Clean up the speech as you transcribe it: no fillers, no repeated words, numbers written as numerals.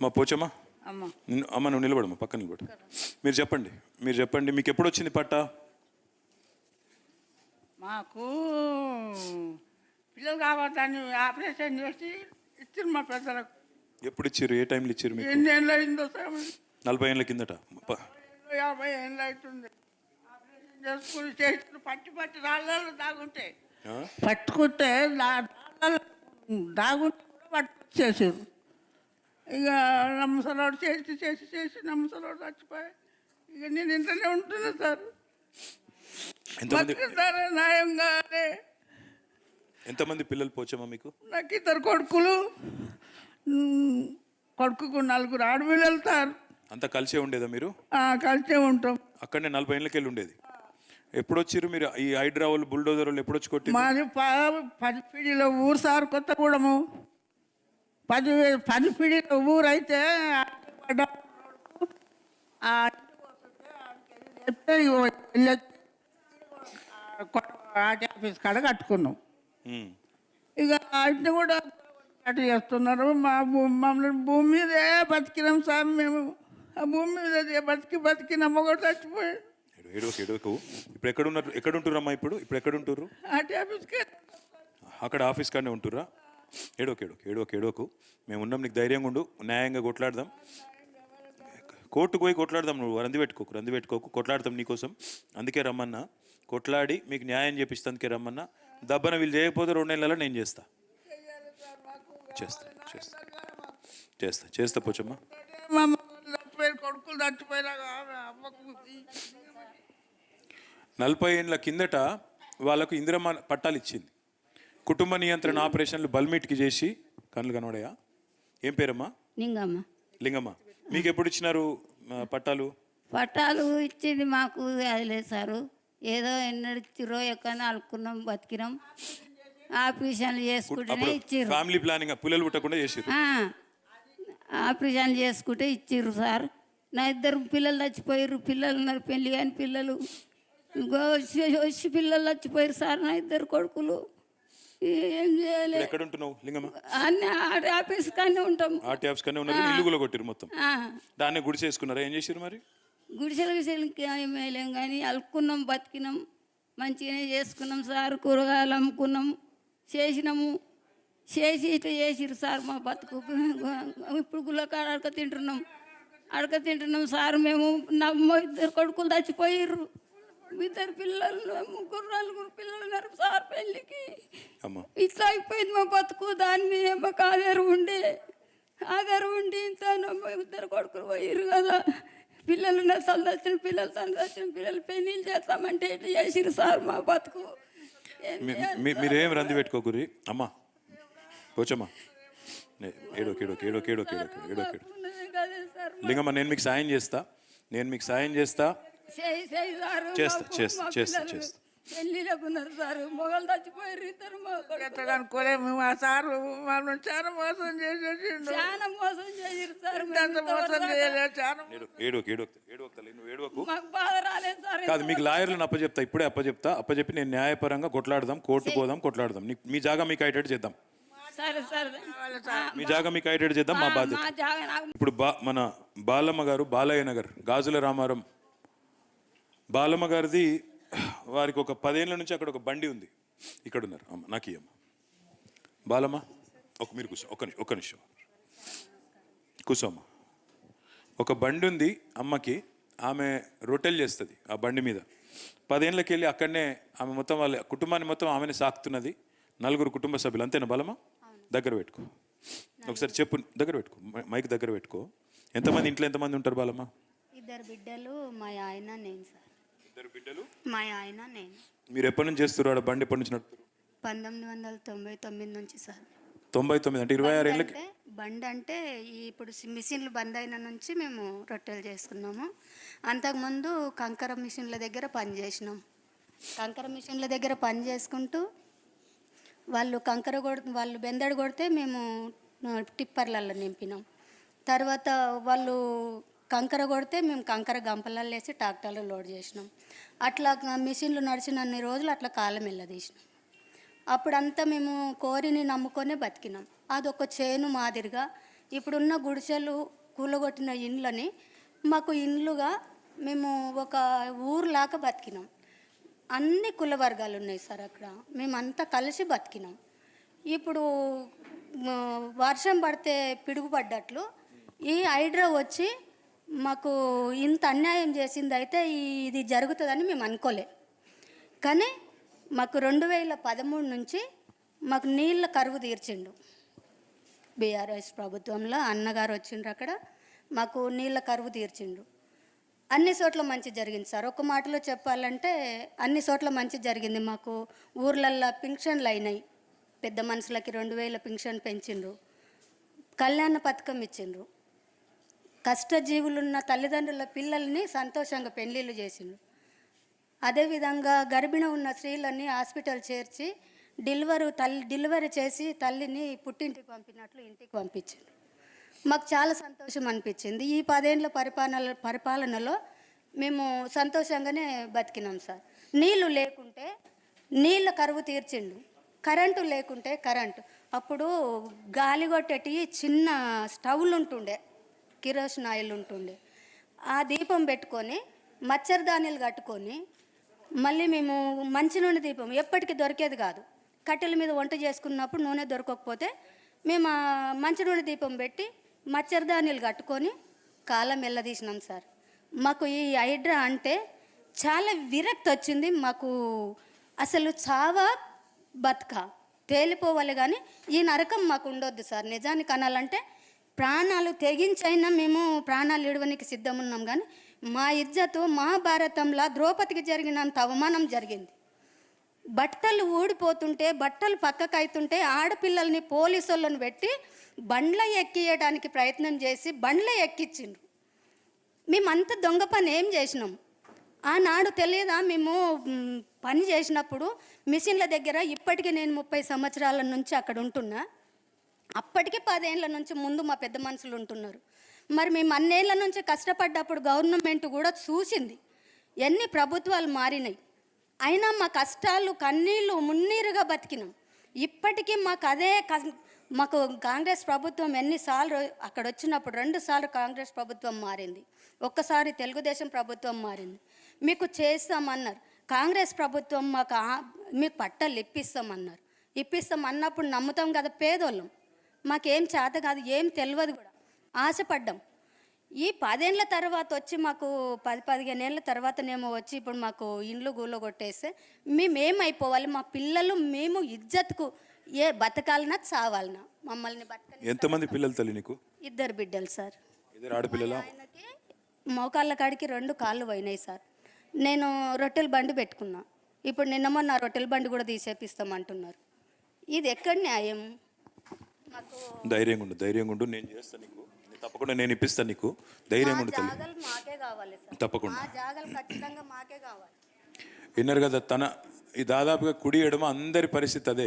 మా పోచమ్మా అమ్మ అమ్మ నువ్వు నిలబడమ్మా, పక్కన నిలబడు. మీరు చెప్పండి మీకు ఎప్పుడు వచ్చింది పట్టా? మాకు పిల్లలు కావద్దని ఆపరేషన్ చేసి ఇచ్చారు మా పెద్దలకు. ఎప్పుడు ఇచ్చారు? ఏ టైంలో ఇచ్చారు మీకు? ఎన్ని ఏళ్ళు అయిందో సార్? 40 ఏళ్ళ కిందట. 50 ఏళ్ళు అవుతుంది. ఆపరేషన్ చేసుకుని చేతులు పట్టి పట్టి రాళ్ళలో దాగుంటే పట్టుకుంటే దాగుంటే కూడా పట్టుకొచ్చేసారు. ఇక నమ్మసలోడు చేసి చేసి చేసి నమ్మసలోడు చచ్చిపోయి ఇక నేను ఇంట్లోనే ఉంటున్నా సార్. బతుకుతారా న్యాయంగానే? ఎంతమంది పిల్లలు పోచమ్మా మీకు? నాకు 2 కొడుకులు, కొడుకుకు 4 ఆడపిల్లలు సార్. అంతా కలిసే ఉండేదా మీరు? కలిసే ఉంటాం. అక్కడనే 40 ఏళ్ళకి వెళ్ళి ఉండేది. ఎప్పుడు వచ్చారు మీరు? ఈ హైడ్రావోలు బుల్డోజర్ వాళ్ళు ఎప్పుడు వచ్చి కొట్టి? మాది 10 పీడిలో ఊరు సార్, కొత్తగూడెము. 10 పీడిలో ఊరు అయితే ఆర్టీ ఆఫీస్ కాడ కట్టుకున్నాం. ఇక ఇంటి కూడా అటు చేస్తున్నారు. మమ్మల్ని భూమి మీదే బతికినాం సార్. మేము ఆ భూమి మీద బతికి నమ్మకం చచ్చిపోయాడు. ఏడవకు. ఇప్పుడు ఎక్కడ ఉంటురమ్మా? ఇప్పుడు ఎక్కడ ఉంటుర్రు? ఆర్టీ ఆఫీస్కి. అక్కడ ఆఫీస్ కాడనే ఉంటుర్రా? ఏడవకు. మేము ఉన్నాం, నీకు ధైర్యంగా ఉండు. న్యాయంగా కొట్లాడదాం, కోర్టుకు పోయి కొట్లాడదాం. నువ్వు రంది పెట్టుకోకు, కొట్లాడతాం నీకోసం. అందుకే రమ్మన్నా, కొట్లాడి మీకు న్యాయం చేపిస్తా. అందుకే రమ్మన్నా. దబ్బన వీళ్ళు చేయకపోతే 2 నెలలలో నేను చేస్తా పోచమ్మా. కొడుకులు చచ్చిపోయినా 40 ఏళ్ళ కిందట వాళ్ళకు ఇందిరమ్మ పట్టాలు ఇచ్చింది. కుటుంబ నియంత్రణ ఆపరేషన్లు బల్మిట్కి చేసి. కళ్ళు కనబడాయా? ఏం పేరమ్మా? లింగమ్మ. మీకు ఎప్పుడు ఇచ్చినారు పట్టాలు? పట్టాలు ఇచ్చింది మాకు అది లేదు సారు. ఏదో ఎన్నడు ఇచ్చిరో ఎక్కడ అలుకున్నాం, బతికినాం. ఆపరేషన్లు చేసుకుంటేనే ఇచ్చిర్రు. ఫ్యామిలీ ప్లానింగ్, పిల్లలు పుట్టకుండా చేసిర్రు. ఆపరేషన్లు చేసుకుంటే ఇచ్చిర్రు సార్. నా 2 పిల్లలు చచ్చిపోయారు. పిల్లలు ఉన్నారు, పెళ్ళి కాని పిల్లలు. వచ్చి పిల్లలు చచ్చిపోయారు సార్. నా 2 కొడుకులు. ఏం చేయాలి? ఎక్కడ ఉంటున్నావు లింగమ్మ? అన్నీ ఆర్టీ ఆఫీస్ కానీ ఉంటాం. ఆర్టీ ఆఫీస్ కానీ ఉన్నారు. ఇల్లు కూడా కొట్టిరు మొత్తం. దాన్ని గుడి చేసుకున్నారా? ఏం చేసారు మరి? గుడిసెలకి ఏమేలేం కానీ అలుక్కున్నాం, బతికినాం, మంచిగానే చేసుకున్నాం సార్. కూరగాయలు అమ్ముకున్నాం, చేసినాము. చేసి ఇట్లా చేసిరు సార్ మా బతుకు. ఇప్పుడు గుళ్ళకాడ అడక తింటున్నాం సార్. మేము 2 కొడుకులు చచ్చిపోయారు. 2 పిల్లలు, 3-4 పిల్లలు ఉన్నారు సార్. పెళ్ళికి ఇట్లా అయిపోయింది మా బతుకు. దాని మీద మాకు ఆధారం ఉండి ఇంత 2 కొడుకులు పోయారు కదా. పిల్లలు తల్లి పిల్లలు పెళ్ళిళ్ళు చేస్తామంటే ఇట్లా చేసిరు సార్ మా బతుకు. మీరేం రంది పెట్టుకోకూరి అమ్మా. పోచమ్మా ఏడోకేడు లింగమ్మ, నేను మీకు సాయం చేస్తా. చేస్తా. పెళ్ళిళ్ళకున్నారు సార్. మొగలు చచ్చిపోయారు 2 అనుకోలేము. మా సారు మమ్మల్ని చాలా మోసం చేసేసిండు. చాలా మోసం చేసిరు సార్. మోసం ఏడవకు. మాకు బాధ రాలేదు సార్. కాదు, మీకు లాయర్లను అప్పచెప్తా. ఇప్పుడే అప్పచెప్పి నేను న్యాయపరంగా కొట్లాడదాం, కోర్టు పోదాం, కొట్లాడదాం. మీ జాగా మీకు అయ్యేటట్టు చేద్దాం. మీ జాగా మీకు అయ్యేటట్టు చేద్దాం. మా బాధ్యత. ఇప్పుడు మన బాలమ్మ గారు, బాలయ్య నగర్, గాజుల రామారం బాలమ్మ గారిది. వారికి ఒక 10 ఏళ్ళ నుంచి అక్కడ ఒక బండి ఉంది. ఇక్కడ ఉన్నారు అమ్మ, నాకు అమ్మ. బాలమ్మ మీరు కూర్చో, ఒక్క నిమిషం కూర్చోమ్మ. ఒక బండి ఉంది అమ్మకి. ఆమె రొట్టెలు చేస్తుంది ఆ బండి మీద. 10 ఏళ్ళకి వెళ్ళి అక్కడనే ఆమె మొత్తం వాళ్ళ కుటుంబాన్ని మొత్తం ఆమెనే సాకుతున్నది. 4 కుటుంబ సభ్యులు. అంతేనా బాలమ్మ? దగ్గర పెట్టుకో ఒకసారి, చెప్పు. దగ్గర పెట్టుకో, మైక్ దగ్గర పెట్టుకో. ఎంతమంది ఇంట్లో ఎంతమంది ఉంటారు బాలమ్మ? 2 బిడ్డలు, మా ఆయన, నేను సార్. 2 బిడ్డలు, మా ఆయన, నేను. మీరు ఎప్పటి నుంచి చేస్తారు? బండి ఎప్పటి నుంచి నడుపుతారు? 1999 నుంచి సార్. 99 అంటే 26 ఏళ్ళకి. బండి అంటే ఇప్పుడు మిషన్లు బంద్ అయిన నుంచి మేము రొట్టెలు చేసుకున్నాము. అంతకుముందు కంకర మిషన్ల దగ్గర పనిచేసినాం. కంకర మిషన్ల దగ్గర పని చేసుకుంటూ వాళ్ళు వాళ్ళు బెందడు కొడితే మేము టిప్పర్లలో నింపినాం. తర్వాత వాళ్ళు కంకర కొడితే మేము కంకర గంపలలో వేసి ట్రాక్టర్లో లోడ్ చేసినాం. అట్లా మిషన్లు నడిచినన్ని రోజులు అట్లా కాలం వెళ్ళదీసినాం. అప్పుడంతా మేము కోరిని నమ్ముకొనే బతికినాం. అదొక చేను మాదిరిగా ఇప్పుడున్న గుడిసెలు కూలగొట్టిన ఇండ్లని మాకు ఇండ్లుగా మేము ఒక ఊర్లాగా బతికినాం. అన్ని కుల వర్గాలు ఉన్నాయి సార్ అక్కడ, మేమంతా కలిసి బతికినాం. ఇప్పుడు వర్షం పడితే పిడుగుపడ్డట్లు ఈ హైడ్రా వచ్చి మాకు ఇంత అన్యాయం చేసింది. అయితే ఇది జరుగుతుందని మేము అనుకోలే. కానీ మాకు 2013 నుంచి మాకు నీళ్ళ కరువు తీర్చిండు. బీఆర్ఎస్ ప్రభుత్వంలో అన్నగారు వచ్చిండ్రు, అక్కడ మాకు నీళ్ళ కరువు తీర్చిండు. అన్ని చోట్ల మంచి జరిగింది సార్. ఒక మాటలో చెప్పాలంటే అన్ని చోట్ల మంచి జరిగింది. మాకు ఊర్లల్లో పింఛన్లు అయినాయి, పెద్ద మనుషులకి 2000 పింఛన్ పెంచిండ్రు, కళ్యాణ పథకం ఇచ్చిండ్రు, కష్టజీవులున్న తల్లిదండ్రుల పిల్లల్ని సంతోషంగా పెళ్ళిళ్ళు చేసిండ్రు. అదేవిధంగా గర్భిణి ఉన్న స్త్రీలని హాస్పిటల్ చేర్చి డెలివరీ చేసి తల్లిని పుట్టింటికి పంపినట్లు ఇంటికి పంపించిండ్రు. మాకు చాలా సంతోషం అనిపించింది. ఈ 10 ఏళ్ళ పరిపాలనలో మేము సంతోషంగానే బతికినాం సార్. నీళ్లు లేకుంటే నీళ్ళ కరువు తీర్చిండు, కరెంటు లేకుంటే కరెంటు. అప్పుడు గాలి కొట్టేటి చిన్న స్టవ్లు ఉంటుండే, కిరోసిన్ ఆయిల్ ఉంటుండే. ఆ దీపం పెట్టుకొని మచ్చరదానీలు కట్టుకొని మళ్ళీ మేము మంచి నూనె దీపం ఎప్పటికీ దొరికేది కాదు. కట్టెల మీద వంట చేసుకున్నప్పుడు నూనె దొరకకపోతే మేము ఆ మంచి నూనె దీపం పెట్టి మచ్చరదానీలు కట్టుకొని కాలం వెళ్ళదీసినాం సార్. మాకు ఈ హైడ్రా అంటే చాలా విరక్తి వచ్చింది. మాకు అసలు చావా బతుక తేలిపోవాలి, కానీ ఈ నరకం మాకు ఉండొద్దు సార్. నిజానికి అనాలంటే ప్రాణాలు తెగించైనా మేము ప్రాణాలు ఇడవనికి సిద్ధం ఉన్నాం. కానీ మా ఇజ్జతు మహాభారతంలో ద్రౌపదికి జరిగినంత అవమానం జరిగింది. బట్టలు ఊడిపోతుంటే, బట్టలు పక్కకైతుంటే ఆడపిల్లల్ని పోలీసు వాళ్ళని పెట్టి బండ్ల ఎక్కియడానికి ప్రయత్నం చేసి బండ్ల ఎక్కించిండ్రు. మేమంతా దొంగ పని ఏం చేసినాం ఆనాడు తెలియదా? మేము పని చేసినప్పుడు మిషన్ల దగ్గర ఇప్పటికీ నేను 30 సంవత్సరాల నుంచి అక్కడ ఉంటున్నా. అప్పటికే 10 ఏళ్ళ నుంచి ముందు మా పెద్ద మనుషులు ఉంటున్నారు. మరి మేము అన్నేళ్ల నుంచి కష్టపడ్డప్పుడు గవర్నమెంట్ కూడా చూసింది. ఎన్ని ప్రభుత్వాలు మారినాయి, అయినా మా కష్టాలు కన్నీళ్ళు మున్నీరుగా బతికినాం. ఇప్పటికీ మాకు కాంగ్రెస్ ప్రభుత్వం ఎన్నిసార్లు అక్కడ వచ్చినప్పుడు 2 సార్లు కాంగ్రెస్ ప్రభుత్వం మారింది, ఒక్కసారి తెలుగుదేశం ప్రభుత్వం మారింది. మీకు చేస్తామన్నారు. కాంగ్రెస్ ప్రభుత్వం మీకు పట్టాలు ఇప్పిస్తామన్నారు. ఇప్పిస్తాం అన్నప్పుడు నమ్ముతాం కదా పేదోళ్ళం. మాకేం చేత కాదు, ఏం తెలియదు కూడా, ఆశపడ్డాం. ఈ 10 ఏళ్ళ తర్వాత వచ్చి మాకు 10-15 ఏళ్ళ తర్వాతనేమో వచ్చి ఇప్పుడు మాకు ఇండ్లు గూళ్ళో కొట్టేస్తే మేమేమైపోవాలి? మా పిల్లలు మేము ఇజ్జత్కు బతకాలన్నా చావాలన్నా మమ్మల్ని బతకని. ఎంతమంది పిల్లలు తల్లి నీకు? 2 బిడ్డలు సార్. 2 ఆడపిల్లల? ఆయనకి మోకాళ్ళ కాడికి 2 కాళ్ళు పోయినాయి సార్. నేను రొట్టెల బండి పెట్టుకున్నా. ఇప్పుడు నిన్న మొన్న రొట్టెల బండి కూడా తీసేపిస్తామంటున్నారు. ఇది ఎక్కడ న్యాయం? మాకు ధైర్యంగా ఉండు, నేను చేస్తాను నీకు, తప్పకుండా నేను ఇప్పిస్తాను నీకు. ధైర్యంగా ఉండు తల్లి. జాగాలు మాకే కావాలి సార్, తప్పకుండా. ఆ జాగాలు ఖచ్చితంగా మాకే కావాలి. విన్నారు కదా, ఈ దాదాపుగా కుడి ఎడమ అందరి పరిస్థితి అదే.